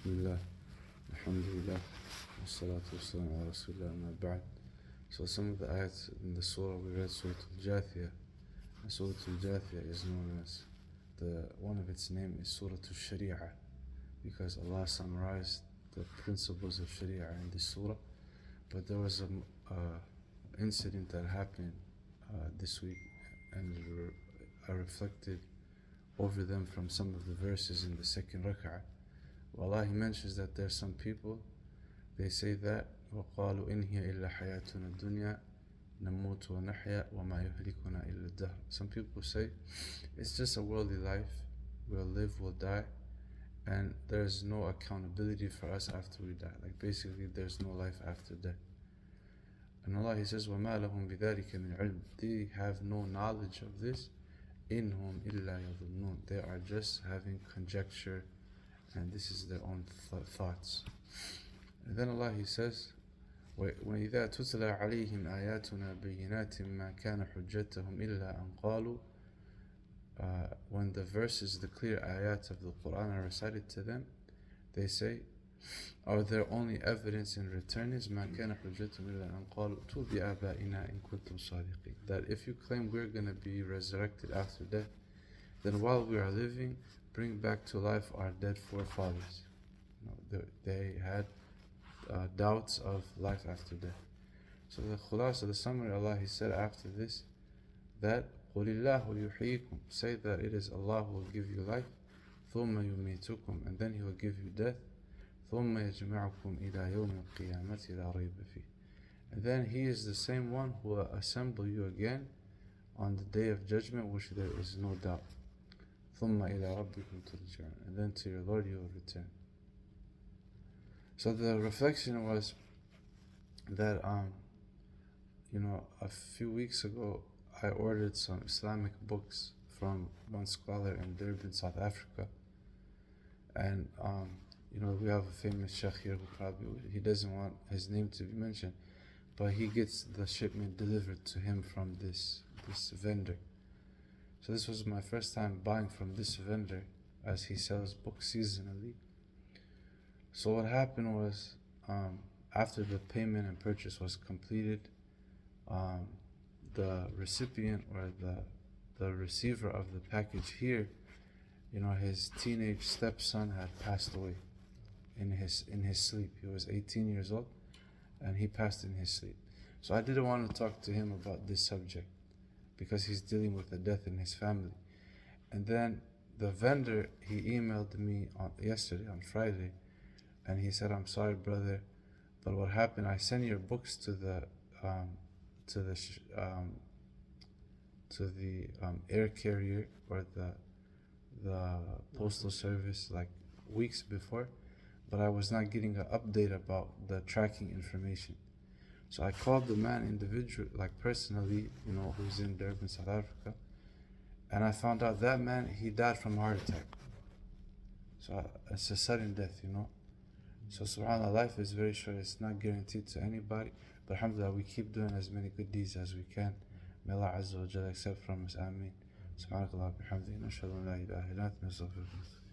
Bismillah, alhamdulillah, wassalatu wassalamu ala rasulillah, amma ba'd. So some of the ayats in the surah, we read Surah Jathiya. And Surah Jathiya is known as, one of its name is Surah Sharia, because Allah summarized the principles of Sharia in this surah. But there was an incident that happened this week, and I reflected over them from some of the verses in the second rak'ah. Allah, He mentions that there's some people, they say that وَقَالُوا إِنْ هِيَ إِلَّا حَيَاتُنَا الدُّنْيَا نَمُوتُ وَنَحْيَا وَمَا يُهْلِكُنَا إِلَّا الدَّهْرُ. Some people say it's just a worldly life, we'll live, we'll die, and there's no accountability for us after we die. Like basically there's no life after death. And Allah, He says وَمَا لَهُمْ بِذَلِكَ مِنْ عِلْمٍ. They have no knowledge of this. إِنْهُمْ إِلَّا يَظُنُّونَ. They are just having conjecture, and this is their own thoughts. And then Allah, He says وَإِذَا تُتْلَى عَلَيْهِمْ آيَاتُنَا بَيِّنَاتٍ مَا كَانَ حُجَّتَهُمْ إِلَّا أَنْ قَالُوا. When the verses, the clear ayat of the Quran are recited to them, they say, are there only evidence in return is مَا كَانَ حُجَّتَهُمْ إِلَّا أَنْ قَالُوا ائْتُوا بِآبَائِنَا إِن كُنتُمْ صَادِقِينَ. That if you claim we're going to be resurrected after death, then while we are living, bring back to life our dead forefathers. They had doubts of life after death. So the khulasa, the summary, Allah, He said after this, that قُلِ اللَّهُ يُحْيِيكُمْ. Say that it is Allah who will give you life, ثُمَّ يُمِيتُكُمْ, and then He will give you death, ثُمَّ يَجْمَعُكُمْ إِلَى يَوْمِ الْقِيَامَةِ لَا رَيْبَ فِيهِ. And then He is the same one who will assemble you again on the day of judgment, which there is no doubt. ثُمَّ إِلَى رَبِّكُمْ تُرْجَعُونَ. And then to your Lord you will return. So the reflection was that, a few weeks ago, I ordered some Islamic books from one scholar in Durban, South Africa. And, we have a famous sheikh here who he doesn't want his name to be mentioned, but he gets the shipment delivered to him from this vendor. So this was my first time buying from this vendor, as he sells books seasonally. So what happened was, after the payment and purchase was completed, the recipient or the receiver of the package here, his teenage stepson had passed away in his sleep. He was 18 years old, and he passed in his sleep. So I didn't want to talk to him about this subject, because he's dealing with a death in his family. And then the vendor, he emailed me yesterday, on Friday, and he said, I'm sorry, brother, but what happened, I sent your books to the air carrier or the postal service like weeks before, but I was not getting an update about the tracking information. So I called the man individually, like personally, who's in Durban, South Africa, and I found out that man, he died from a heart attack. So it's a sudden death, So subhanAllah, life is very short, it's not guaranteed to anybody, but alhamdulillah, we keep doing as many good deeds as we can. May Allah Azza wa Jalla accept from us, Ameen. Subhanakallah bihamdihi, nashhadu an la ilaha illa anta, nastaghfiruka.